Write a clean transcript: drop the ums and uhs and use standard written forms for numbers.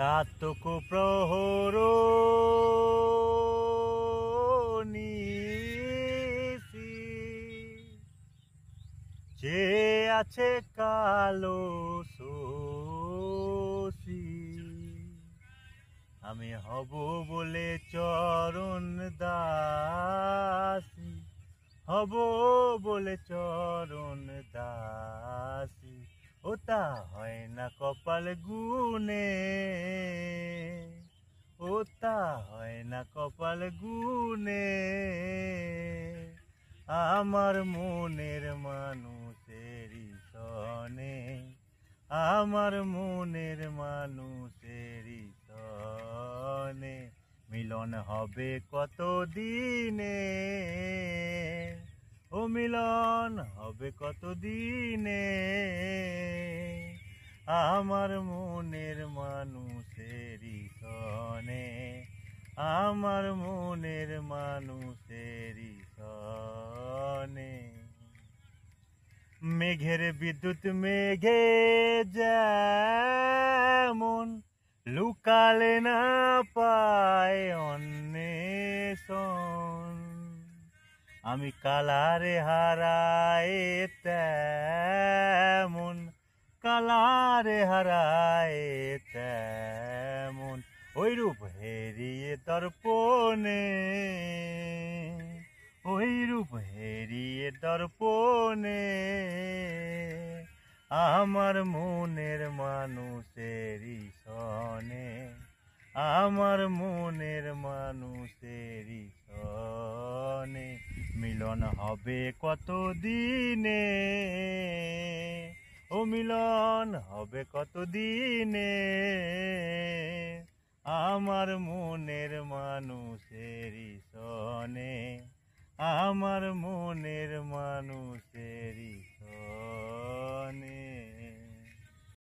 রাতক প্রহর নিশি যে আছে কালো শশী আমি হব বলে চরণ দাসী হব বলে চরণ দাসী ওটা হয় না কপাল গুনে ওটা হয় না কপাল গুনে আমার মনের মানুষেরই সনে আমার মনের মানুষেরই সনে মিলন হবে কত দিনে ও মিলন হবে কত দিনে আমার মনের মানুষেরই সনে আমার মনের মানুষেরই সনে মেঘের বিদ্যুৎ মেঘে যেমন লুকালে না পায় অন্বেষণ আমি কালারে হারায় তেমন কালারে হারায় তেমন ওই রূপ হেরিয়ে দর্পণে ওই রূপ হেরিয়ে দর্পণে আমার মনের মানুষেরই সনে আমার মনের মানুষেরই সনে মিলন হবে কত দিনে ও মিলন হবে কত দিনে আমার মনের মানুষেরই সনে আমার মনের মানুষেরই